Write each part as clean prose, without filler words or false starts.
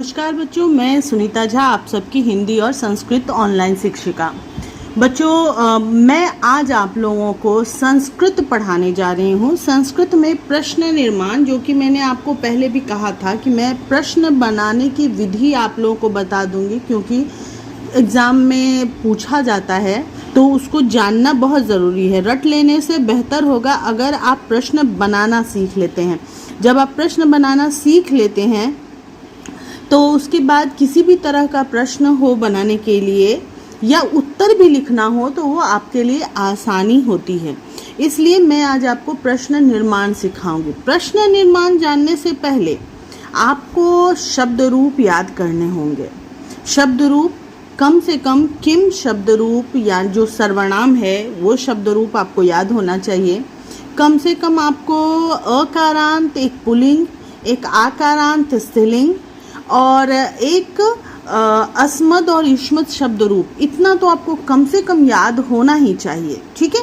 नमस्कार बच्चों, मैं सुनीता झा, आप सबकी हिंदी और संस्कृत ऑनलाइन शिक्षिका। बच्चों, मैं आज आप लोगों को संस्कृत पढ़ाने जा रही हूँ। संस्कृत में प्रश्न निर्माण, जो कि मैंने आपको पहले भी कहा था कि मैं प्रश्न बनाने की विधि आप लोगों को बता दूंगी, क्योंकि एग्ज़ाम में पूछा जाता है तो उसको जानना बहुत ज़रूरी है। रट लेने से बेहतर होगा अगर आप प्रश्न बनाना सीख लेते हैं। जब आप प्रश्न बनाना सीख लेते हैं तो उसके बाद किसी भी तरह का प्रश्न हो बनाने के लिए या उत्तर भी लिखना हो तो वो आपके लिए आसानी होती है। इसलिए मैं आज आपको प्रश्न निर्माण सिखाऊंगी। प्रश्न निर्माण जानने से पहले आपको शब्द रूप याद करने होंगे। शब्द रूप कम से कम किम शब्द रूप या जो सर्वनाम है वो शब्द रूप आपको याद होना चाहिए। कम से कम आपको अकारांत एक पुल्लिंग, एक आकारांत स्त्रीलिंग और एक अस्मद और युष्मद शब्द रूप, इतना तो आपको कम से कम याद होना ही चाहिए। ठीक है,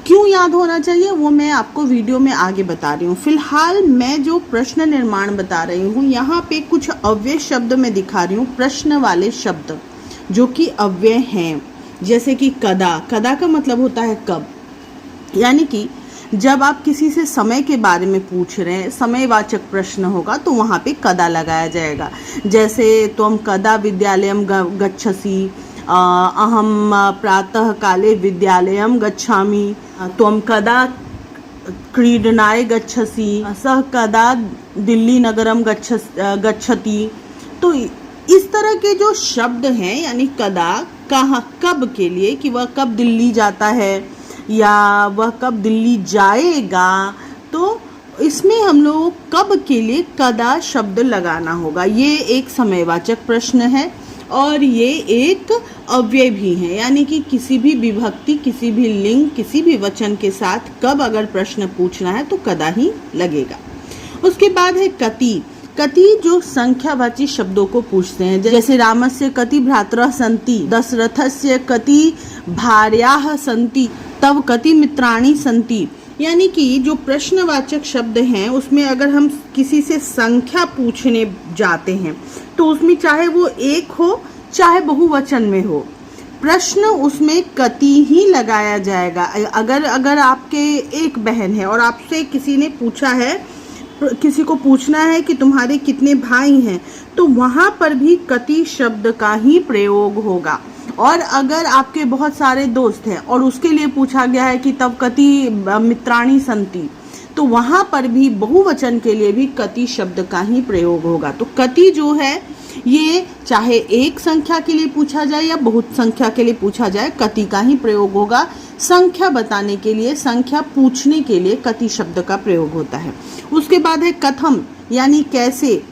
क्यों याद होना चाहिए वो मैं आपको वीडियो में आगे बता रही हूँ। फिलहाल मैं जो प्रश्न निर्माण बता रही हूँ, यहाँ पे कुछ अव्यय शब्द मैं दिखा रही हूँ, प्रश्न वाले शब्द जो कि अव्यय हैं। जैसे कि कदा, कदा का मतलब होता है कब, यानी कि जब आप किसी से समय के बारे में पूछ रहे हैं, समयवाचक प्रश्न होगा तो वहाँ पे कदा लगाया जाएगा। जैसे त्वं कदा विद्यालयं गच्छसि, अहम प्रातः काले विद्यालयं गच्छामि, त्वं कदा क्रीडनाय गच्छसि, सः कदा दिल्ली नगरम गच्छति। तो इस तरह के जो शब्द हैं, यानी कदा, कहाँ, कब के लिए, कि वह कब दिल्ली जाता है या वह कब दिल्ली जाएगा, तो इसमें हम लोग कब के लिए कदा शब्द लगाना होगा। ये एक समयवाचक प्रश्न है और ये एक अव्यय भी है, यानी कि किसी भी विभक्ति, किसी भी लिंग, किसी भी वचन के साथ कब अगर प्रश्न पूछना है तो कदा ही लगेगा। उसके बाद है कति। कति जो संख्यावाची शब्दों को पूछते हैं, जैसे रामस्य कति भ्रातरः सन्ति, दशरथस्य कति भार्याः सन्ति, तव कति मित्राणि सन्ति। यानी कि जो प्रश्नवाचक शब्द हैं उसमें अगर हम किसी से संख्या पूछने जाते हैं तो उसमें चाहे वो एक हो चाहे बहुवचन में हो, प्रश्न उसमें कति ही लगाया जाएगा। अगर आपके एक बहन है और आपसे किसी ने पूछा है, किसी को पूछना है कि तुम्हारे कितने भाई हैं, तो वहाँ पर भी कति शब्द का ही प्रयोग होगा। और अगर आपके बहुत सारे दोस्त हैं और उसके लिए पूछा गया है कि तब कति मित्राणि सन्ति, तो वहाँ पर भी बहुवचन के लिए भी कति शब्द का ही प्रयोग होगा। तो कति जो है ये चाहे एक संख्या के लिए पूछा जाए या बहुत संख्या के लिए पूछा जाए, कति का ही प्रयोग होगा। संख्या बताने के लिए, संख्या पूछने के लिए कति शब्द का प्रयोग होता है। उसके बाद है कथम, यानी कैसे,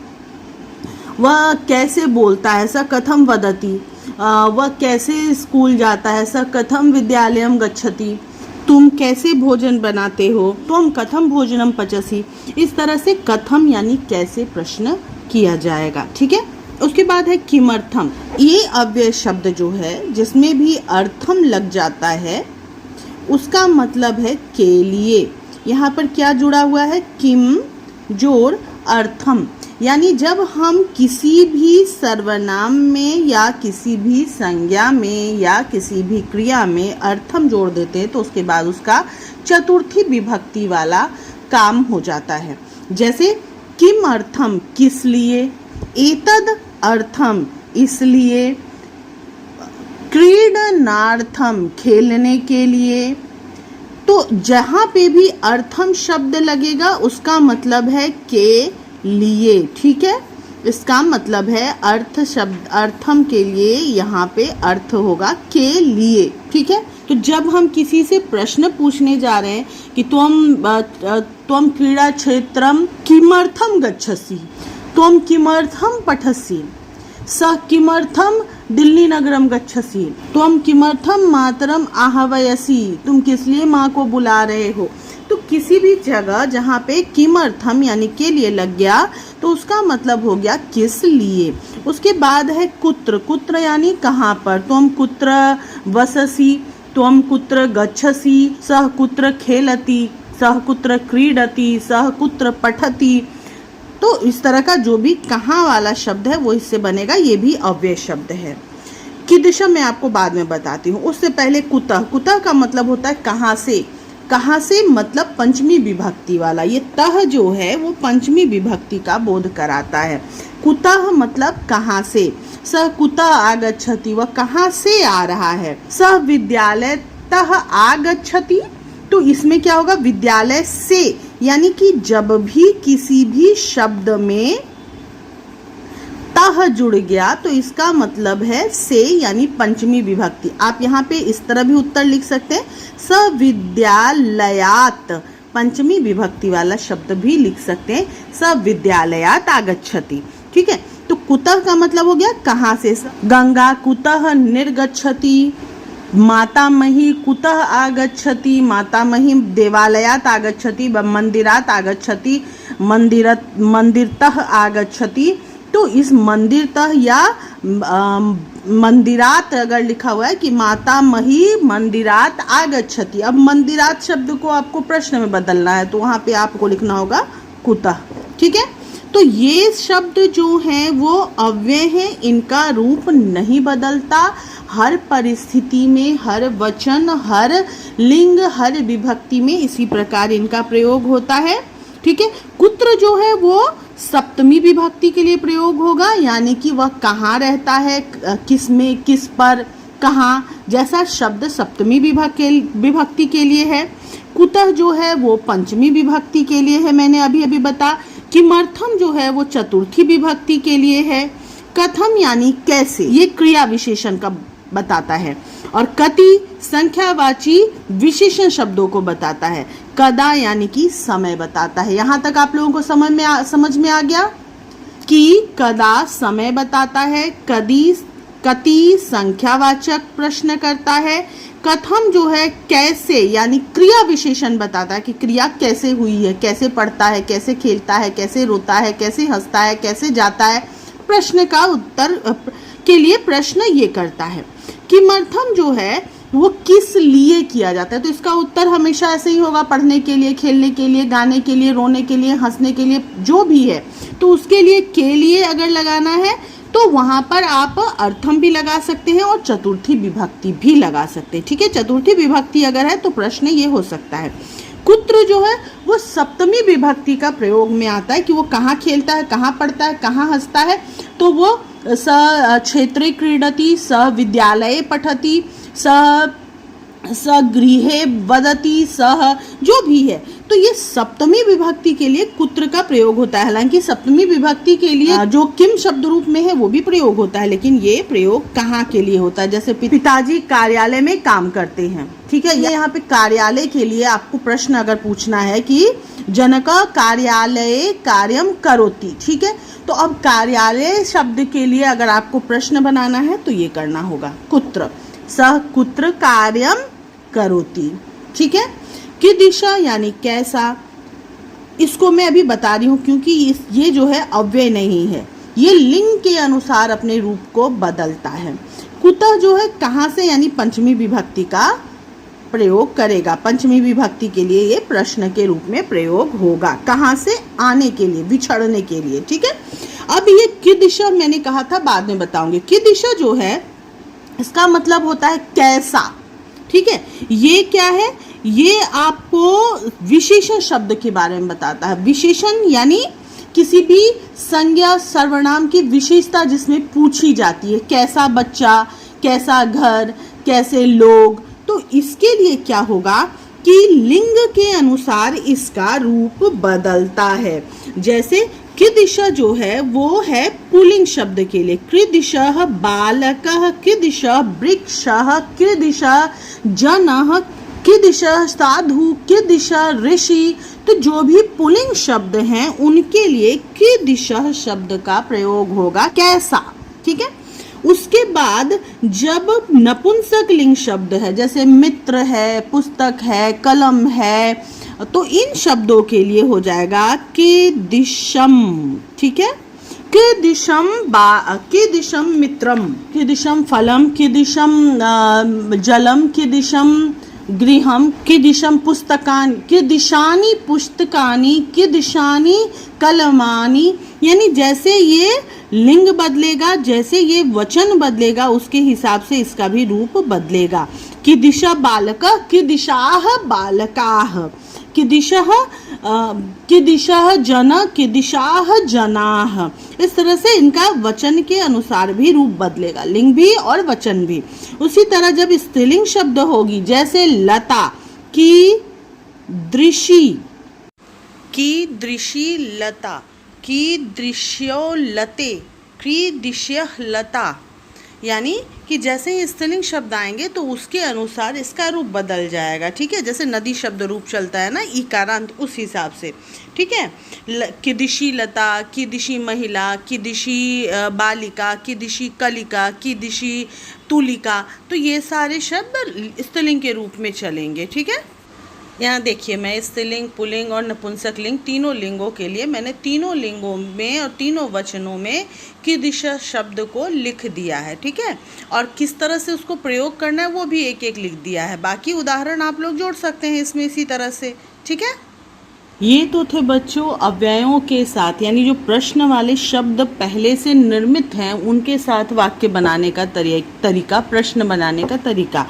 वह कैसे बोलता है, स कथम वदति, वह कैसे स्कूल जाता है, स कथम विद्यालयम गच्छति, तुम कैसे भोजन बनाते हो, त्वं कथम भोजनम पचसि। इस तरह से कथम यानी कैसे प्रश्न किया जाएगा। ठीक है, उसके बाद है किमर्थम। ये अव्यय शब्द जो है जिसमें भी अर्थम लग जाता है उसका मतलब है के लिए। यहाँ पर क्या जुड़ा हुआ है, किम जोड़ अर्थम, यानी जब हम किसी भी सर्वनाम में या किसी भी संज्ञा में या किसी भी क्रिया में अर्थम जोड़ देते हैं तो उसके बाद उसका चतुर्थी विभक्ति वाला काम हो जाता है। जैसे किम अर्थम, किस लिए, एतद अर्थम, इसलिए, क्रीडनार्थम, खेलने के लिए। तो जहाँ पे भी अर्थम शब्द लगेगा उसका मतलब है के लिए। ठीक है, इसका मतलब है अर्थ शब्द, अर्थम के लिए यहाँ पे अर्थ होगा के लिए। ठीक है, तो जब हम किसी से प्रश्न पूछने जा रहे हैं कि त्वं क्रीड़ा क्षेत्रम किमर्थम गच्छसि, त्वं किमर्थम पठसि, सः किमर्थम दिल्ली नगरम गच्छसि, त्वं किमर्थम मातरम आह्वयसि, तुम किस लिए माँ को बुला रहे हो। तो किसी भी जगह जहाँ पे किमर्थम यानी के लिए लग गया तो उसका मतलब हो गया किस लिए। उसके बाद है कुत्र। कुत्र यानी कहाँ पर, त्वं कुत्र वससि, त्वं कुत्र गच्छसि, सः कुत्र खेलति, सः कुत्र क्रीडति, सः कुत्र पठति। तो इस तरह का जो भी कहाँ वाला शब्द है वो इससे बनेगा, ये भी अव्यय शब्द है। कीदृशम मैं आपको बाद में बताती हूँ, उससे पहले कुतः। कुतः का मतलब होता है कहाँ से। कहाँ से मतलब पंचमी विभक्ति वाला, ये तह जो है वो पंचमी विभक्ति का बोध कराता है। कुतः मतलब कहाँ से। सः कुतः आगच्छति, वह कहाँ से आ रहा है। सः विद्यालयतः आगच्छति, तो इसमें क्या होगा, विद्यालय से, यानी कि जब भी किसी भी शब्द में तह जुड़ गया तो इसका मतलब है से, यानी पंचमी विभक्ति। आप यहाँ पे इस तरह भी उत्तर लिख सकते हैं, सविद्यालयात, पंचमी विभक्ति वाला शब्द भी लिख सकते हैं, सविद्यालयात आगच्छति। ठीक है, तो कुतः का मतलब हो गया कहाँ से। गंगा कुतः निर्गच्छति, मातामही कुतः आगच्छति, मातामही देवालयात आगच्छति, मंदिरात आगच्छति, मंदिरतः आगच्छति। तो इस मंदिरतः या मंदिरात अगर लिखा हुआ है कि मातामही मंदिरात आगच्छति, अब मंदिरात शब्द को आपको प्रश्न में बदलना है तो वहाँ पे आपको लिखना होगा कुतः। ठीक है, तो ये शब्द जो हैं वो अव्यय हैं, इनका रूप नहीं बदलता, हर परिस्थिति में, हर वचन, हर लिंग, हर विभक्ति में इसी प्रकार इनका प्रयोग होता है। ठीक है, कुत्र जो है वो सप्तमी विभक्ति के लिए प्रयोग होगा, यानी कि वह कहाँ रहता है, किस में, किस पर, कहाँ, जैसा शब्द सप्तमी विभक्ति के लिए है। कुतः जो है वो पंचमी विभक्ति के लिए है, मैंने अभी अभी बता। किमर्थम जो है वो चतुर्थी विभक्ति के लिए है। कथम यानी कैसे, ये क्रिया विशेषण का बताता है। और कति संख्यावाची विशेषण शब्दों को बताता है। कदा यानी कि समय बताता है। यहाँ तक आप लोगों को समझ में आ गया कि कदा समय बताता है, कति संख्यावाचक प्रश्न करता है, कथम जो है कैसे यानी क्रिया विशेषण बताता है कि क्रिया कैसे हुई है, कैसे पढ़ता है, कैसे खेलता है, कैसे रोता है, कैसे हंसता है, कैसे जाता है, प्रश्न का उत्तर के लिए प्रश्न ये करता है। किमर्थम जो है वो किस लिए किया जाता है, तो इसका उत्तर हमेशा ऐसे ही होगा, पढ़ने के लिए, खेलने के लिए, गाने के लिए, रोने के लिए, हंसने के लिए, जो भी है। तो उसके लिए के लिए अगर लगाना है तो वहाँ पर आप अर्थम भी लगा सकते हैं और चतुर्थी विभक्ति भी लगा सकते हैं। ठीक है, चतुर्थी विभक्ति अगर है तो प्रश्न ये हो सकता है। कुत्र जो है वो सप्तमी विभक्ति का प्रयोग में आता है कि वो कहाँ खेलता है, कहाँ पढ़ता है, कहाँ हंसता है। तो वो स क्षेत्रे क्रीडति, स विद्यालये पठति, स गृहे वदति, सह, जो भी है। तो ये सप्तमी विभक्ति के लिए कुत्र का प्रयोग होता है। हालांकि सप्तमी विभक्ति के लिए जो किम शब्द रूप में है वो भी प्रयोग होता है, लेकिन ये प्रयोग कहाँ के लिए होता है। जैसे पिताजी कार्यालय में काम करते हैं। ठीक है, ये यहाँ पे कार्यालय के लिए आपको प्रश्न अगर पूछना है कि जनक कार्यालये कार्यम करोति। ठीक है, तो अब कार्यालय शब्द के लिए अगर आपको प्रश्न बनाना है तो ये करना होगा कुत्र, सह कुत्र कार्यम करोति। ठीक है, कि दिशा यानी कैसा, इसको मैं अभी बता रही हूँ क्योंकि ये जो है अव्यय नहीं है, ये लिंग के अनुसार अपने रूप को बदलता है। कुतः जो है कहाँ से यानी पंचमी विभक्ति का प्रयोग करेगा, पंचमी विभक्ति के लिए ये प्रश्न के रूप में प्रयोग होगा, कहाँ से, आने के लिए, बिछड़ने के लिए। ठीक है, अब ये कि दिशा मैंने कहा था बाद में बताऊंगी। कि दिशा जो है इसका मतलब होता है कैसा। ठीक है, ये क्या है, ये आपको विशेषण शब्द के बारे में बताता है। विशेषण यानी किसी भी संज्ञा सर्वनाम की विशेषता जिसमें पूछी जाती है, कैसा बच्चा, कैसा घर, कैसे लोग। तो इसके लिए क्या होगा कि लिंग के अनुसार इसका रूप बदलता है। जैसे कीदृशः जो है वो है पुल्लिंग शब्द के लिए, कीदृशः बालकः, कीदृशः वृक्षः, कीदृशः जनः, कीदृशः साधु, कीदृशः ऋषि। तो जो भी पुल्लिंग शब्द हैं उनके लिए कीदृशः शब्द का प्रयोग होगा, कैसा। ठीक है, उसके बाद जब नपुंसक लिंग शब्द है, जैसे मित्र है, पुस्तक है, कलम है, तो इन शब्दों के लिए हो जाएगा कीदृशम्। ठीक है, कीदृशम् मित्रम, कीदृशम् फलम, कीदृशम् जलम, कीदृशम् गृहम, कीदृशम पुस्तकानि, कीदृशानि पुस्तकानि, कीदृशानि कलमानि। यानी जैसे ये लिंग बदलेगा, जैसे ये वचन बदलेगा, उसके हिसाब से इसका भी रूप बदलेगा। कीदृशः बालकः, कीदृशाः बालकाः, कीदृशः जनः, कीदृशाः जनाः। इस तरह से इनका वचन के अनुसार भी रूप बदलेगा, लिंग भी और वचन भी। उसी तरह जब स्त्रीलिंग शब्द होगी, जैसे लता, कीदृशी, कीदृशी लता, कीदृश्यो लते, कीदृश्यः लता। यानी कि जैसे ही स्त्रीलिंग शब्द आएंगे तो उसके अनुसार इसका रूप बदल जाएगा। ठीक है, जैसे नदी शब्द रूप चलता है ना इकारांत, उस हिसाब से। ठीक है, कीदृशी लता, कीदृशी महिला, कीदृशी बालिका, कीदृशी कलिका, कीदृशी तुलिका, तो ये सारे शब्द स्त्रीलिंग के रूप में चलेंगे। ठीक है, यहाँ देखिए मैं स्त्रीलिंग, पुल्लिंग और नपुंसक लिंग तीनों लिंगों के लिए मैंने तीनों लिंगों में और तीनों वचनों में कीदृश शब्द को लिख दिया है। ठीक है, और किस तरह से उसको प्रयोग करना है वो भी एक एक लिख दिया है। बाकी उदाहरण आप लोग जोड़ सकते हैं इसमें इसी तरह से। ठीक है, ये तो थे बच्चों अव्ययों के साथ, यानी जो प्रश्न वाले शब्द पहले से निर्मित हैं उनके साथ वाक्य बनाने का तरीका, प्रश्न बनाने का तरीका।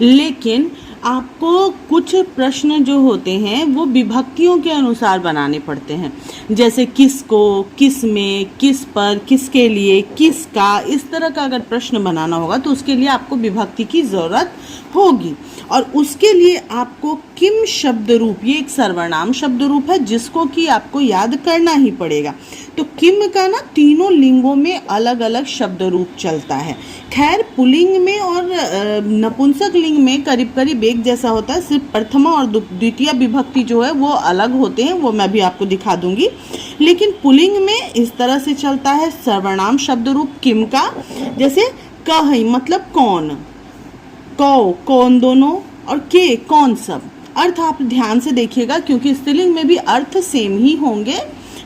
लेकिन आपको कुछ प्रश्न जो होते हैं वो विभक्तियों के अनुसार बनाने पड़ते हैं, जैसे किसको, किस में, किस पर, किसके लिए, किसका। इस तरह का अगर प्रश्न बनाना होगा तो उसके लिए आपको विभक्ति की ज़रूरत होगी। और उसके लिए आपको किम शब्द रूप, ये एक सर्वनाम शब्द रूप है जिसको कि आपको याद करना ही पड़ेगा। तो किम का ना तीनों लिंगों में अलग अलग शब्द रूप चलता है। खैर पुल्लिंग में और नपुंसक लिंग में करीब करीब एक जैसा होता है, सिर्फ प्रथमा और द्वितीय विभक्ति जो है वो अलग होते हैं, वो मैं भी आपको दिखा दूंगी। लेकिन पुल्लिंग में इस तरह से चलता है सर्वनाम शब्द रूप किम का, जैसे कह मतलब कौन, कौ कौन दोनों, और के कौन सब। अर्थ आप ध्यान से देखिएगा क्योंकि स्त्रीलिंग में भी अर्थ सेम ही होंगे,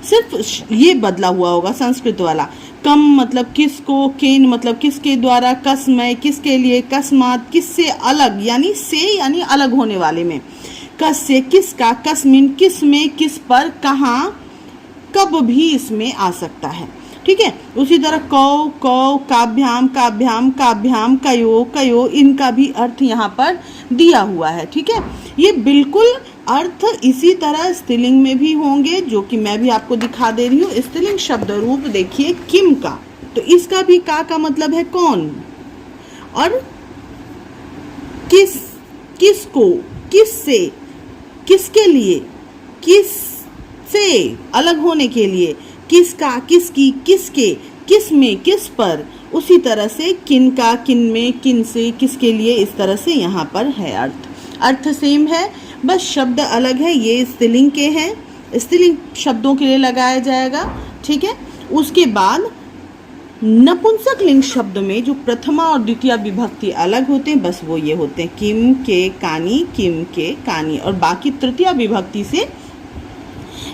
सिर्फ ये बदला हुआ होगा संस्कृत वाला। कम मतलब किसको, केन मतलब किसके द्वारा, कसमय किसके लिए, कस्मात किससे अलग, यानी से यानी अलग होने वाले में, कस से किसका, कस्मिन किस में, किस पर, कहाँ, कब भी इसमें आ सकता है। ठीक है, उसी तरह कौ कौ, काभ्याम काभ्याम, काभ्याम कयो कयो, इनका भी अर्थ यहाँ पर दिया हुआ है। ठीक है, ये बिल्कुल अर्थ इसी तरह स्त्रीलिंग में भी होंगे, जो कि मैं भी आपको दिखा दे रही हूँ। स्त्रीलिंग शब्द रूप देखिए किम का, तो इसका भी का मतलब है कौन, और किस, किसको, किससे, किसके लिए, किस से अलग होने के लिए, किसका, किसकी, किसके, किस में, किस पर। उसी तरह से किन का, किन में, किन से, किसके लिए, इस तरह से यहाँ पर है अर्थ सेम है, बस शब्द अलग है। ये स्त्रीलिंग के हैं, स्त्रीलिंग शब्दों के लिए लगाया जाएगा। ठीक है, उसके बाद नपुंसक लिंग शब्द में जो प्रथमा और द्वितीय विभक्ति अलग होते हैं, बस वो ये होते हैं किम के कानी, किम के कानी, और बाकी तृतीय विभक्ति से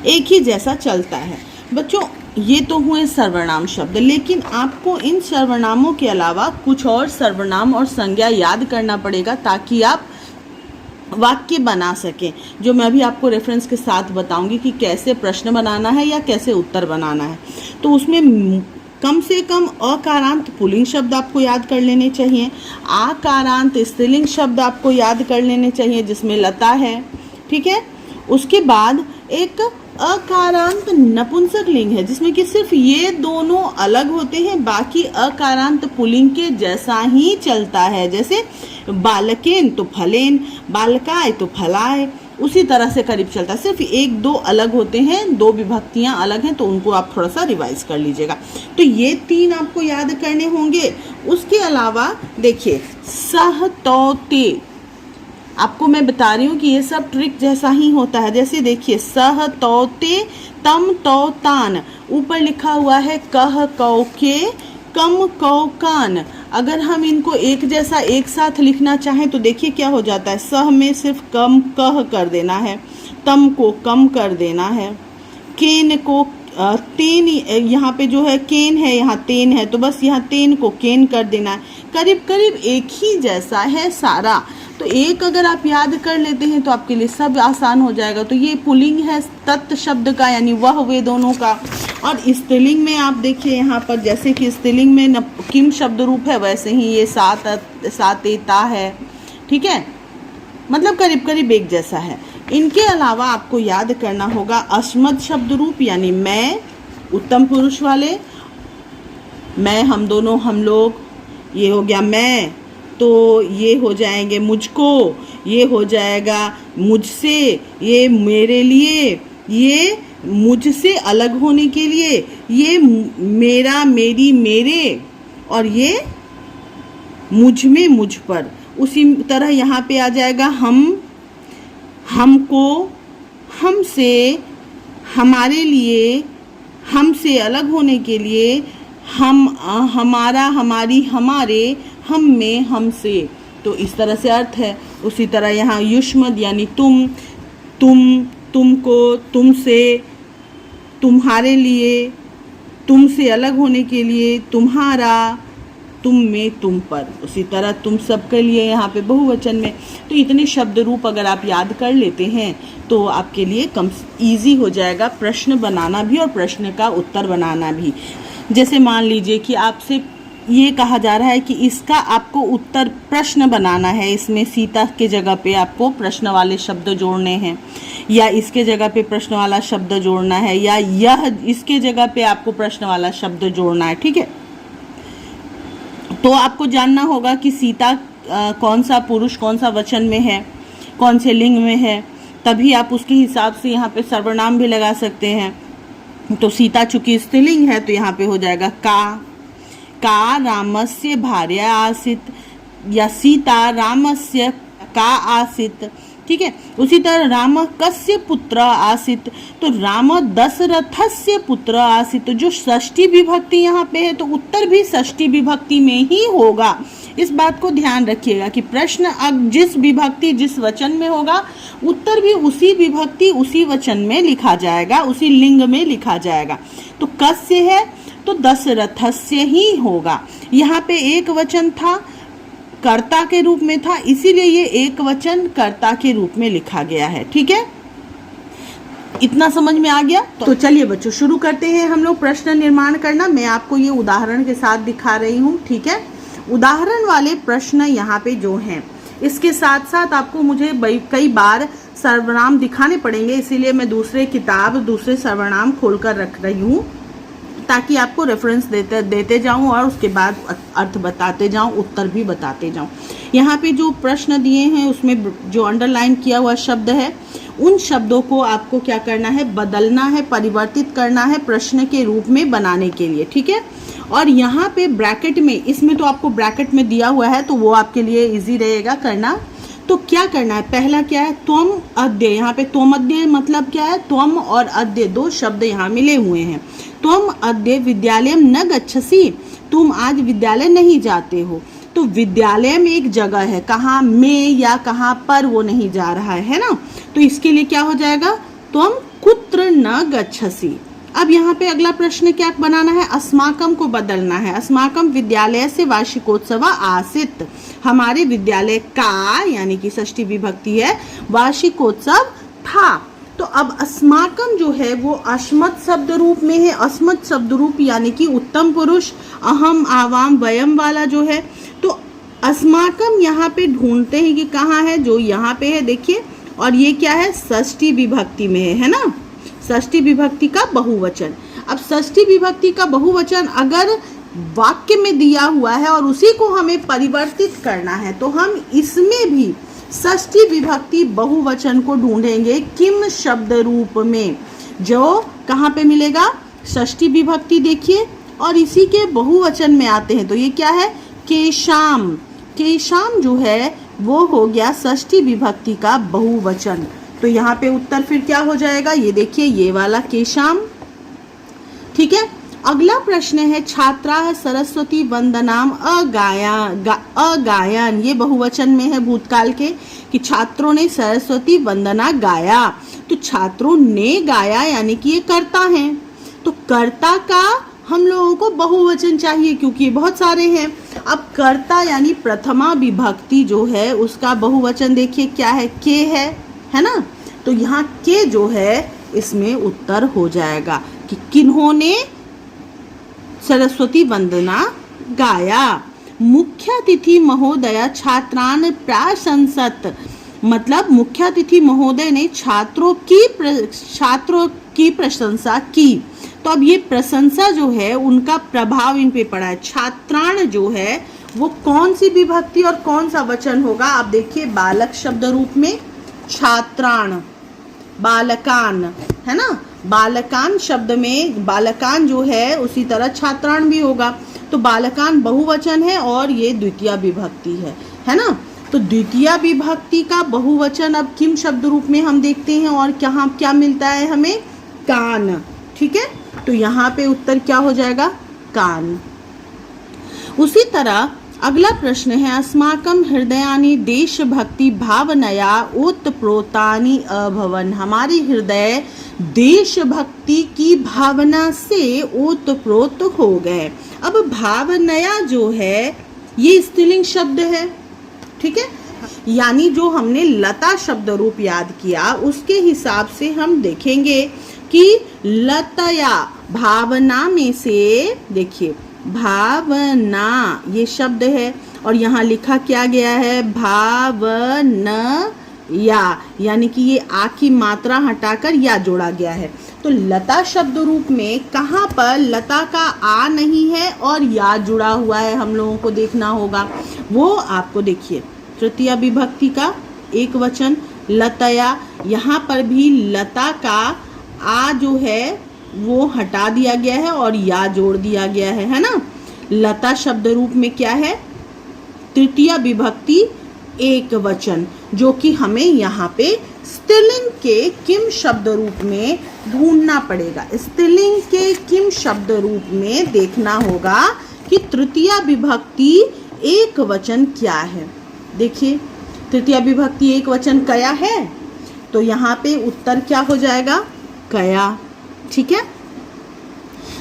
एक ही जैसा चलता है। बच्चों ये तो हुए सर्वनाम शब्द, लेकिन आपको इन सर्वनामों के अलावा कुछ और सर्वनाम और संज्ञा याद करना पड़ेगा ताकि आप वाक्य बना सकें, जो मैं भी आपको रेफरेंस के साथ बताऊंगी कि कैसे प्रश्न बनाना है या कैसे उत्तर बनाना है। तो उसमें कम से कम अकारांत पुल्लिंग शब्द आपको याद कर लेने चाहिए, आकारांत स्त्रीलिंग शब्द आपको याद कर लेने चाहिए जिसमें लता है। ठीक है, उसके बाद एक अकारांत नपुंसक लिंग है जिसमें कि सिर्फ ये दोनों अलग होते हैं, बाकी अकारांत पुल्लिंग के जैसा ही चलता है। जैसे बालकेन तो फलेन, बालकाय तो फलाय, उसी तरह से करीब चलता है। सिर्फ एक दो अलग होते हैं, दो विभक्तियां अलग हैं, तो उनको आप थोड़ा सा रिवाइज कर लीजिएगा। तो ये तीन आपको याद करने होंगे। उसके अलावा देखिए सह तो ते, आपको मैं बता रही हूँ कि ये सब ट्रिक जैसा ही होता है। जैसे देखिए सह तो ते, तम तो तान, ऊपर लिखा हुआ है कह कौ के, कम कौ कान। अगर हम इनको एक जैसा एक साथ लिखना चाहें तो देखिए क्या हो जाता है, सह में सिर्फ कम कह कर देना है, तम को कम कर देना है, केन को तेन, यहाँ पे जो है केन है यहाँ तेन है, तो बस यहाँ तेन को केन कर देना है। करीब करीब एक ही जैसा है सारा। तो एक अगर आप याद कर लेते हैं तो आपके लिए सब आसान हो जाएगा। तो ये पुल्लिंग है तत् शब्द का, यानी वह वे दोनों का। और स्त्रीलिंग में आप देखिए यहाँ पर, जैसे कि स्त्रीलिंग में किम शब्द रूप है, वैसे ही ये सातेता है। ठीक है, मतलब करीब करीब एक जैसा है। इनके अलावा आपको याद करना होगा अस्मद शब्द रूप, यानी मैं उत्तम पुरुष वाले, मैं, हम दोनों, हम लोग, ये हो गया मैं, तो ये हो जाएंगे मुझको, ये हो जाएगा मुझसे, ये मेरे लिए, ये मुझसे अलग होने के लिए, ये मेरा, मेरी, मेरे, और ये मुझ में, मुझ पर। उसी तरह यहाँ पे आ जाएगा हम, हमको, हमसे, हमारे लिए, हमसे अलग होने के लिए, हम, हमारा, हमारी, हमारे, हम में, हमसे। तो इस तरह से अर्थ है। उसी तरह यहाँ युष्मद यानी तुम, तुमको, तुमसे, तुम्हारे लिए, तुमसे अलग होने के लिए, तुम्हारा, तुम में, तुम पर। उसी तरह तुम सब के लिए यहाँ पे बहुवचन में। तो इतने शब्द रूप अगर आप याद कर लेते हैं तो आपके लिए ईजी हो जाएगा प्रश्न बनाना भी और प्रश्न का उत्तर बनाना भी। जैसे मान लीजिए कि आपसे ये कहा जा रहा है कि इसका आपको उत्तर प्रश्न बनाना है, इसमें सीता के जगह पे आपको प्रश्न वाले शब्द जोड़ने हैं, या इसके जगह पे प्रश्न वाला शब्द जोड़ना है, या यह इसके जगह पे आपको प्रश्न वाला शब्द जोड़ना है। ठीक है, तो आपको जानना होगा कि सीता कौन सा पुरुष कौन सा वचन में है, कौन से लिंग में है, तभी आप उसके हिसाब से यहाँ पे सर्वनाम भी लगा सकते हैं। तो सीता चूंकि स्त्रीलिंग है तो यहाँ पे हो जाएगा का रामस्य भार्या आसीत, या सीता रामस्य का आसीत। ठीक है, उसी तरह राम कस्य पुत्र आसीत, तो राम दशरथस्य पुत्र आसीत। तो जो षष्ठी विभक्ति यहाँ पे है तो उत्तर भी षष्ठी विभक्ति में ही होगा। इस बात को ध्यान रखिएगा कि प्रश्न अब जिस विभक्ति जिस वचन में होगा, उत्तर भी उसी विभक्ति उसी वचन में लिखा जाएगा, उसी लिंग में लिखा जाएगा। तो कस्य है तो दशरथस्य ही होगा। यहाँ पे एक वचन था, कर्ता के रूप में था, इसीलिए ये एक वचन कर्ता के रूप में लिखा गया है। ठीक है, इतना समझ में आ गया। तो चलिए बच्चों शुरू करते हैं हम लोग प्रश्न निर्माण करना। मैं आपको ये उदाहरण के साथ दिखा रही हूँ। ठीक है, उदाहरण वाले प्रश्न यहाँ पे जो हैं, इसके साथ साथ आपको मुझे कई बार सर्वनाम दिखाने पड़ेंगे, इसीलिए मैं दूसरे सर्वनाम खोल कर रख रही हूँ, ताकि आपको रेफरेंस देते जाऊं और उसके बाद अर्थ बताते जाऊं, उत्तर भी बताते जाऊं। यहाँ पे जो प्रश्न दिए हैं उसमें जो अंडरलाइन किया हुआ शब्द है, उन शब्दों को आपको क्या करना है, बदलना है, परिवर्तित करना है प्रश्न के रूप में बनाने के लिए। ठीक है, और यहाँ पे ब्रैकेट में, इसमें तो आपको ब्रैकेट में दिया हुआ है तो वो आपके लिए इजी रहेगा करना। तो क्या करना है, पहला क्या है, त्वम अद्य। यहाँ पे त्वम अद्य मतलब क्या है, त्वम और अद्य दो शब्द यहाँ मिले हुए हैं। त्वम अद्य विद्यालयम न गच्छसि, तुम आज विद्यालय नहीं जाते हो। तो विद्यालय में एक जगह है, कहाँ में या कहाँ पर वो नहीं जा रहा है ना। तो इसके लिए क्या हो जाएगा, त्वम कुत्र न गच्छसि। अब यहाँ पे अगला प्रश्न क्या बनाना है, अस्माकम को बदलना है। अस्माकम विद्यालय से वार्षिकोत्सव आसित, हमारे विद्यालय का यानी कि षष्ठी विभक्ति है, वार्षिकोत्सव था। तो अब अस्माकम जो है वो अस्मत् शब्द रूप में है। अस्मत् शब्द रूप यानी कि उत्तम पुरुष, अहम, आवाम, वयम वाला जो है। तो अस्माकम यहाँ पे ढूंढते हैं कि कहाँ है, जो यहाँ पे है देखिए, और ये क्या है, षष्ठी विभक्ति में है ना, षष्ठी विभक्ति का बहुवचन। अब षष्ठी विभक्ति का बहुवचन अगर वाक्य में दिया हुआ है और उसी को हमें परिवर्तित करना है तो हम इसमें भी षष्ठी विभक्ति बहुवचन को ढूंढेंगे किम शब्द रूप में, जो कहाँ पे मिलेगा, षष्ठी विभक्ति देखिए, और इसी के बहुवचन में आते हैं। तो ये क्या है, केशाम। केशाम जो है वो हो गया षष्ठी विभक्ति का बहुवचन। तो यहाँ पे उत्तर फिर क्या हो जाएगा, ये देखिए, ये वाला केशाम। ठीक है, अगला प्रश्न है, छात्रा सरस्वती वंदनाम अगायन। ये बहुवचन में है भूतकाल के, कि छात्रों ने सरस्वती वंदना गाया। तो छात्रों ने गाया यानी कि ये कर्ता हैं, तो कर्ता का हम लोगों को बहुवचन चाहिए क्योंकि ये बहुत सारे हैं। अब कर्ता यानी प्रथमा विभक्ति जो है उसका बहुवचन देखिए क्या है, के है ना। तो यहाँ के जो है इसमें उत्तर हो जाएगा कि किन्होंने सरस्वती वंदना गाया। मुख्यातिथि महोदया छात्रान प्राशंसत, मतलब मुख्यातिथि महोदय ने छात्रों की प्रशंसा की। तो अब ये प्रशंसा जो है उनका प्रभाव इन पे पड़ा है। छात्राण जो है वो कौन सी विभक्ति और कौन सा वचन होगा, आप देखिए बालक शब्द रूप में छात्राण, बालकान है ना, बालकान शब्द में बालकान जो है उसी तरह छात्राण भी होगा। तो बालकान बहुवचन है और ये द्वितीय विभक्ति है ना। तो द्वितीय विभक्ति का बहुवचन अब किम शब्द रूप में हम देखते हैं और क्या मिलता है हमें, कान। ठीक है, तो यहाँ पे उत्तर क्या हो जाएगा, कान। उसी तरह अगला प्रश्न है, अस्माकं हृदयानि देशभक्ति भावनया ओतप्रोतानि अभवन। हमारी हृदय देशभक्ति की भावना से ओतप्रोत हो गए। अब भावनया जो है ये स्त्रीलिंग शब्द है, ठीक है, यानी जो हमने लता शब्द रूप याद किया उसके हिसाब से हम देखेंगे कि लतया भावना में से, देखिए भावना ये शब्द है और यहाँ लिखा क्या गया है, भावना, यानी कि ये आ की मात्रा हटाकर या जोड़ा गया है। तो लता शब्द रूप में कहाँ पर लता का आ नहीं है और या जुड़ा हुआ है, हम लोगों को देखना होगा। वो आपको देखिए तृतीय विभक्ति का एक वचन लतया, यहाँ पर भी लता का आ जो है वो हटा दिया गया है और या जोड़ दिया गया है ना। लता शब्द रूप में क्या है, तृतीय विभक्ति एक वचन, जो कि हमें यहाँ पे स्त्रीलिंग के किम शब्द रूप में ढूंढना पड़ेगा। स्त्रीलिंग के किम शब्द रूप में देखना होगा कि तृतीय विभक्ति एक वचन क्या है। देखिए तृतीय विभक्ति एक वचन कया है, तो यहाँ पे उत्तर क्या हो जाएगा, कया। ठीक है,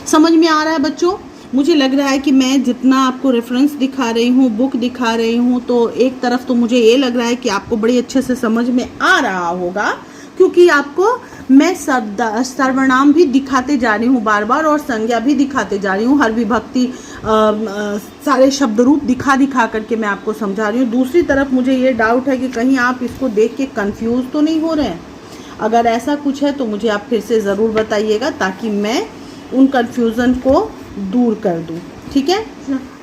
समझ में आ रहा है बच्चों। मुझे लग रहा है कि मैं जितना आपको रेफरेंस दिखा रही हूँ, बुक दिखा रही हूँ, तो एक तरफ तो मुझे ये लग रहा है कि आपको बड़ी अच्छे से समझ में आ रहा होगा, क्योंकि आपको मैं सर्वनाम भी दिखाते जा रही हूँ बार बार और संज्ञा भी दिखाते जा रही हूँ। हर विभक्ति सारे शब्द रूप दिखा करके मैं आपको समझा रही हूँ। दूसरी तरफ मुझे ये डाउट है कि कहीं आप इसको देख के कंफ्यूज तो नहीं हो रहे हैं। अगर ऐसा कुछ है तो मुझे आप फिर से ज़रूर बताइएगा ताकि मैं उन कन्फ्यूज़न को दूर कर दूं। ठीक है,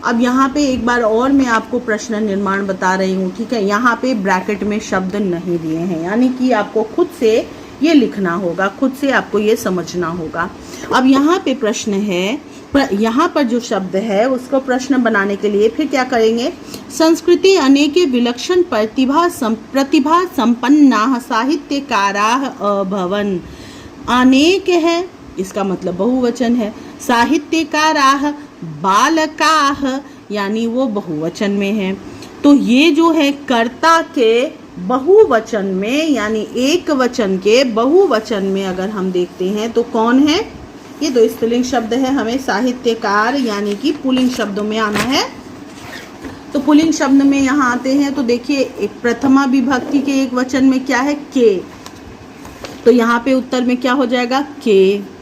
अब यहाँ पे एक बार और मैं आपको प्रश्न निर्माण बता रही हूँ। ठीक है, यहाँ पे ब्रैकेट में शब्द नहीं दिए हैं, यानी कि आपको खुद से ये लिखना होगा, खुद से आपको ये समझना होगा। अब यहाँ पे प्रश्न है, यहाँ पर जो शब्द है उसको प्रश्न बनाने के लिए फिर क्या करेंगे, संस्कृति अनेके विलक्षण प्रतिभा संपन्ना साहित्यकाराः अभवन। अनेक है इसका मतलब बहुवचन है, साहित्यकाराः बालकाः यानी वो बहुवचन में है। तो ये जो है कर्ता के बहुवचन में यानी एक वचन के बहुवचन में अगर हम देखते हैं तो कौन है, ये दो स्त्रीलिंग शब्द है, हमें साहित्यकार यानी कि पुल्लिंग शब्दों में आना है। तो पुल्लिंग शब्द में यहाँ आते हैं तो देखिए एक प्रथमा विभक्ति के एक वचन में क्या है, के। तो यहाँ पे उत्तर में क्या हो जाएगा, के।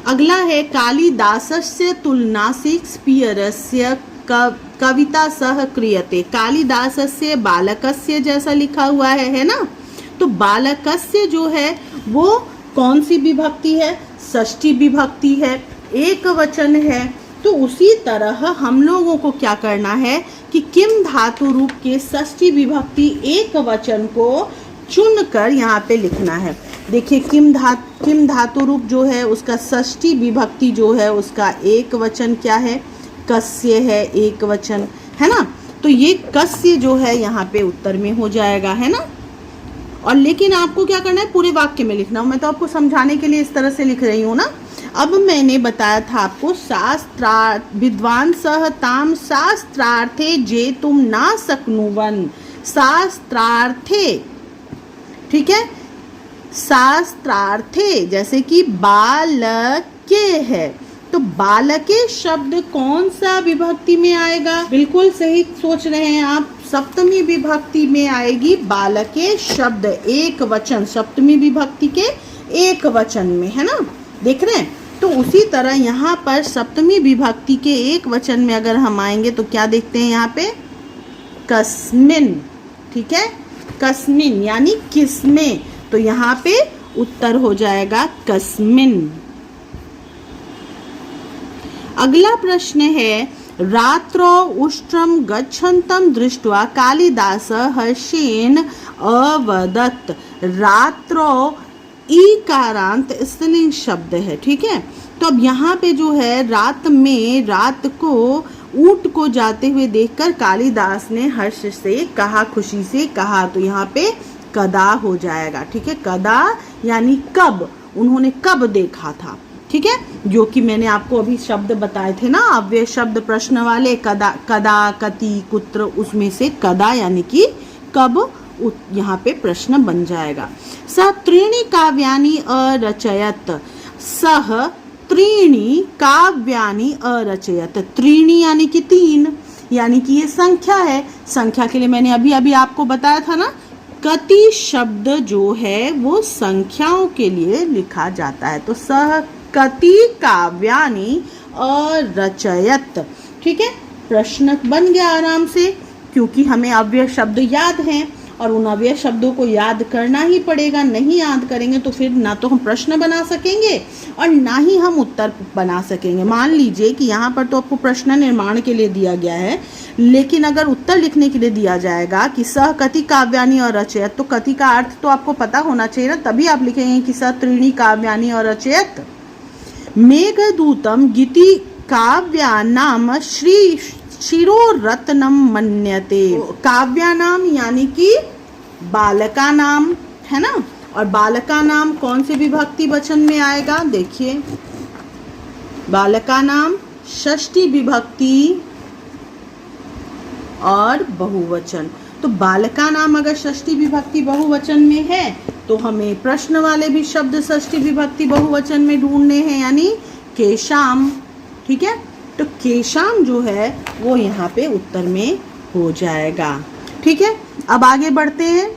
अगला है कालिदासस्य तुलना शेक्सपियरस्य कविता सह क्रियते। कालिदासस्य बालकस्य जैसा लिखा हुआ है ना। तो बालकस्य जो है वो कौन सी विभक्ति है, षष्ठी विभक्ति है, एक वचन है। तो उसी तरह हम लोगों को क्या करना है कि किम धातु रूप के षष्ठी विभक्ति एक वचन को चुनकर यहाँ पे लिखना है। देखिए किम धातु रूप जो है उसका षष्ठी विभक्ति जो है उसका एक वचन क्या है, कस्य है, एक वचन है ना। तो ये कस्य जो है यहाँ पे उत्तर में हो जाएगा, है ना। और लेकिन आपको क्या करना है, पूरे वाक्य में लिखना। मैं तो आपको समझाने के लिए इस तरह से लिख रही हूँ ना। अब मैंने बताया था आपको विद्वांसः ताम शास्त्रार्थे जे तुम ना शक्नुवन। शास्त्रार्थे, ठीक है, शास्त्रार्थे जैसे कि बालके है तो बालके शब्द कौन सा विभक्ति में आएगा? बिल्कुल सही सोच रहे हैं आप, सप्तमी विभक्ति में आएगी बालके शब्द, एक वचन, सप्तमी विभक्ति के एक वचन में, है ना, देख रहे हैं। तो उसी तरह यहाँ पर सप्तमी विभक्ति के एक वचन में अगर हम आएंगे तो क्या देखते हैं यहाँ पे? कस्मिन, ठीक है, कस्मिन यानी किसमें, तो यहाँ पे उत्तर हो जाएगा कस्मिन। अगला प्रश्न है, रात्रौ उष्ट्रम गच्छन्तं दृष्ट्वा कालिदासः हर्षेण अवदत्। रात्रौ ईकारांत स्त्रीलिंग शब्द है, ठीक है। तो अब यहाँ पे जो है रात में, रात को ऊंट को जाते हुए देखकर कालिदास ने हर्ष से कहा, खुशी से कहा, तो यहाँ पे कदा हो जाएगा, ठीक है। कदा यानी कब, उन्होंने कब देखा था, ठीक है, जो कि मैंने आपको अभी शब्द बताए थे ना, अव्यय शब्द प्रश्न वाले, कदा, कदा, कति, कुत्र, उसमें से कदा यानी कि कब, यहाँ पे प्रश्न बन जाएगा। सः त्रीणि काव्यानि अरचयत। सः त्रीणि काव्यानि अरचयत। त्रीणि यानी कि तीन, यानी कि ये संख्या है। संख्या के लिए मैंने अभी अभी आपको बताया था ना, कति शब्द जो है वो संख्याओं के लिए लिखा जाता है। तो सः कति काव्यानि अरचयत, ठीक है। प्रश्न बन गया आराम से, क्योंकि हमें अव्यय शब्द याद हैं और उन अव्यय शब्दों को याद करना ही पड़ेगा। नहीं याद करेंगे तो फिर ना तो हम प्रश्न बना सकेंगे और ना ही हम उत्तर बना सकेंगे। मान लीजिए कि यहाँ पर तो आपको प्रश्न निर्माण के लिए दिया गया है, लेकिन अगर उत्तर लिखने के लिए दिया जाएगा कि सः कति काव्यानि और रचयत, तो कति का अर्थ तो आपको पता होना चाहिए ना, तभी आप लिखेंगे कि सः त्रीणि काव्यानि और रचयत। मेघदूतम गीति काव्यानाम श्री शिरोरत्नम मन्यते। काव्या नाम यानी कि बालका नाम, है ना, और बालका नाम कौन से विभक्ति वचन में आएगा? देखिए, बालका नाम षष्ठी विभक्ति और बहुवचन। तो बालका नाम अगर षष्ठी विभक्ति बहुवचन में है तो हमें प्रश्न वाले भी शब्द षष्ठी विभक्ति बहुवचन में ढूंढने हैं, यानी केशाम, ठीक है। तो केशाम जो है वो यहाँ पे उत्तर में हो जाएगा, ठीक है। अब आगे बढ़ते हैं,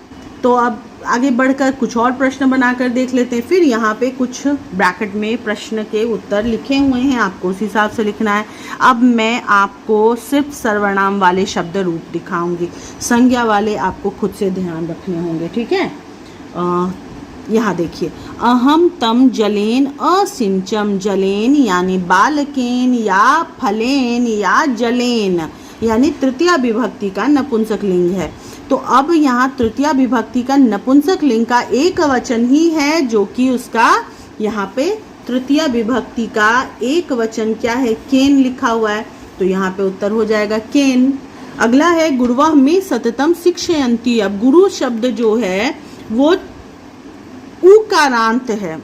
तो अब आगे बढ़कर कुछ और प्रश्न बनाकर देख लेते हैं। फिर यहाँ पे कुछ ब्रैकेट में प्रश्न के उत्तर लिखे हुए हैं, आपको उस हिसाब से लिखना है। अब मैं आपको सिर्फ सर्वनाम वाले शब्द रूप दिखाऊंगी, संज्ञा वाले आपको खुद से ध्यान रखने होंगे, ठीक है। यहाँ देखिए, अहम तम जलेन असिंचम। जलेन यानी बालकेन या फलेन या जलेन, यानी तृतीया विभक्ति का नपुंसक लिंग है। तो अब यहाँ तृतीया विभक्ति का नपुंसक लिंग का एक वचन ही है, जो कि उसका यहाँ पे तृतीया विभक्ति का एक वचन क्या है? केन लिखा हुआ है, तो यहाँ पे उत्तर हो जाएगा केन। अगला है गुरुवः में सततम शिक्षयन्ति। अब गुरु शब्द जो है वो उकारांत है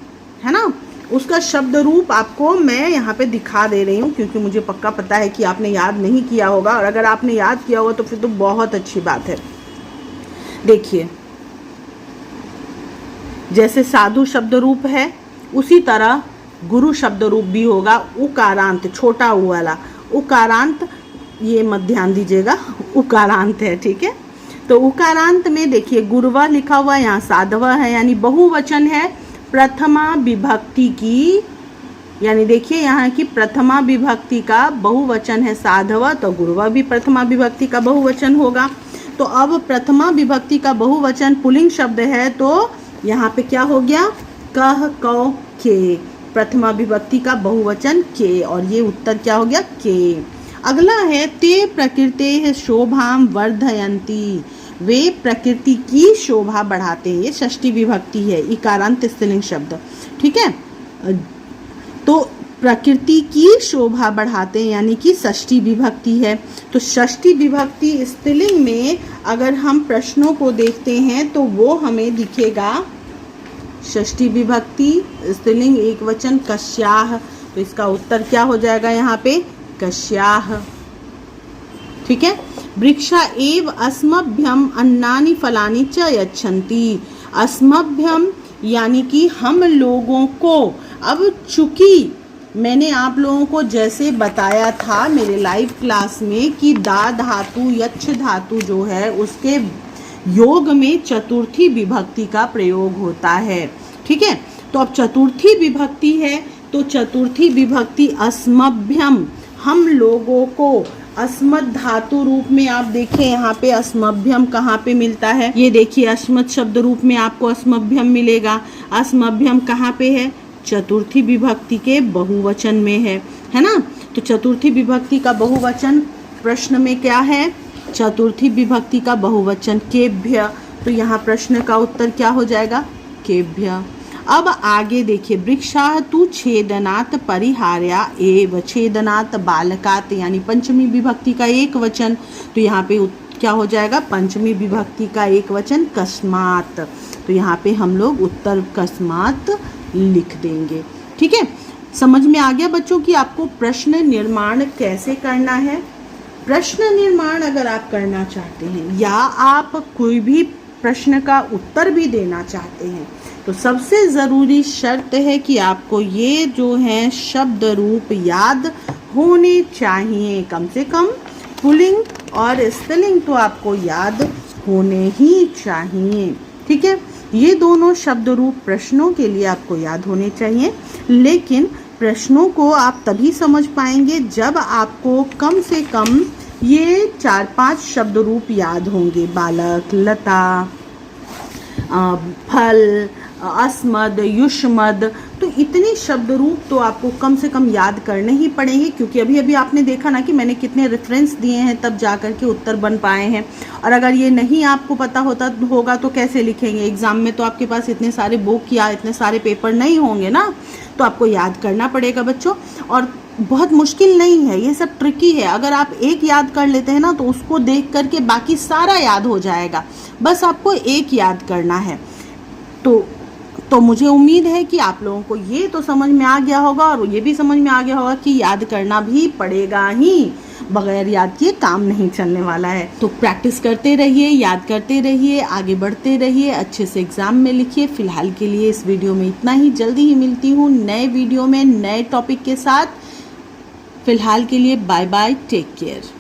ना, उसका शब्द रूप आपको मैं यहाँ पे दिखा दे रही हूँ, क्योंकि मुझे पक्का पता है कि आपने याद नहीं किया होगा, और अगर आपने याद किया होगा तो फिर तो बहुत अच्छी बात है। देखिए, जैसे साधु शब्द रूप है उसी तरह गुरु शब्द रूप भी होगा, उकारांत, छोटा उ वाला उकारांत, ये मत ध्यान दीजिएगा, उकारांत है, ठीक है। तो उकारांत में देखिए गुरुवा लिखा हुआ, यहाँ साधव है, यानी बहुवचन है प्रथमा विभक्ति की, यानी देखिए यहाँ की प्रथमा विभक्ति का बहुवचन है साधव, तो गुरुवा भी प्रथमा विभक्ति का बहुवचन होगा। तो अब प्रथमा विभक्ति का बहुवचन पुल्लिंग शब्द है, तो यहाँ पे क्या हो गया? कह, कौ, के, प्रथमा विभक्ति का बहुवचन के, और ये उत्तर क्या हो गया? के। अगला है ते प्रकृते शोभाम वर्धयन्ति। वे प्रकृति की शोभा बढ़ाते हैं, ये षष्ठी विभक्ति है, इकारांत स्त्रीलिंग शब्द, ठीक है। तो प्रकृति की शोभा बढ़ाते हैं यानी कि षष्ठी विभक्ति है। तो षष्ठी विभक्ति स्त्रीलिंग में अगर हम प्रश्नों को देखते हैं तो वो हमें दिखेगा षष्ठी विभक्ति स्त्रीलिंग एक वचन कश्याः, तो इसका उत्तर क्या हो जाएगा यहाँ पे? कश्याः, ठीक है। वृक्षा एव अस्मभ्यम अन्नानि फलानि च यच्छन्ति। अस्मभ्यम यानी कि हम लोगों को। अब चूंकि मैंने आप लोगों को जैसे बताया था मेरे लाइव क्लास में कि दा धातु यच्छ धातु जो है उसके योग में चतुर्थी विभक्ति का प्रयोग होता है। ठीक है, तो अब चतुर्थी विभक्ति है तो चतुर्थी विभक्ति अस्मभ्यम, हम लोगों को अस्मत् धातु रूप में, आप देखिए यहाँ पे अस्मभ्यम कहाँ पे मिलता है, ये देखिए अस्मत् शब्द रूप में आपको अस्मभ्यम मिलेगा। अस्मभ्यम कहाँ पे है, चतुर्थी विभक्ति के बहुवचन में है ना। तो चतुर्थी विभक्ति का बहुवचन प्रश्न में क्या है, चतुर्थी विभक्ति का बहुवचन केभ्य, तो यहाँ प्रश्न का उत्तर क्या हो जाएगा, केभ्य। अब आगे देखिए, वृक्षाः तु छेदनात् परिहार्या एव, छेदनात् बालकात् यानी पंचमी विभक्ति का एक वचन, तो यहाँ पे क्या हो जाएगा, पंचमी विभक्ति का एक वचन कस्मात्, तो यहाँ पे हम लोग उत्तर कस्मात् लिख देंगे। ठीक है, समझ में आ गया बच्चों कि आपको प्रश्न निर्माण कैसे करना है। प्रश्न निर्माण अगर आप करना चाहते हैं या आप कोई भी प्रश्न का उत्तर भी देना चाहते हैं तो सबसे ज़रूरी शर्त है कि आपको ये जो है शब्द रूप याद होने चाहिए, कम से कम पुल्लिंग और स्त्रीलिंग तो आपको याद होने ही चाहिए। ठीक है, ये दोनों शब्द रूप प्रश्नों के लिए आपको याद होने चाहिए, लेकिन प्रश्नों को आप तभी समझ पाएंगे जब आपको कम से कम ये 4-5 शब्द रूप याद होंगे, बालक, लता, फल, अस्मद, युष्मद, तो इतने शब्द रूप तो आपको कम से कम याद करने ही पड़ेंगे, क्योंकि अभी अभी आपने देखा ना कि मैंने कितने रेफरेंस दिए हैं तब जा कर के उत्तर बन पाए हैं। और अगर ये नहीं आपको पता होगा तो कैसे लिखेंगे, एग्ज़ाम में तो आपके पास इतने सारे बुक या इतने सारे पेपर नहीं होंगे ना, तो आपको याद करना पड़ेगा बच्चों। और बहुत मुश्किल नहीं है, ये सब ट्रिकी है। अगर आप एक याद कर लेते हैं ना तो उसको देख करके बाकी सारा याद हो जाएगा, बस आपको एक याद करना है। तो मुझे उम्मीद है कि आप लोगों को ये तो समझ में आ गया होगा और ये भी समझ में आ गया होगा कि याद करना भी पड़ेगा ही, बगैर याद किए काम नहीं चलने वाला है। तो प्रैक्टिस करते रहिए, याद करते रहिए, आगे बढ़ते रहिए, अच्छे से एग्ज़ाम में लिखिए। फ़िलहाल के लिए इस वीडियो में इतना ही, जल्दी ही मिलती हूँ नए वीडियो में नए टॉपिक के साथ। फ़िलहाल के लिए बाय बाय, टेक केयर।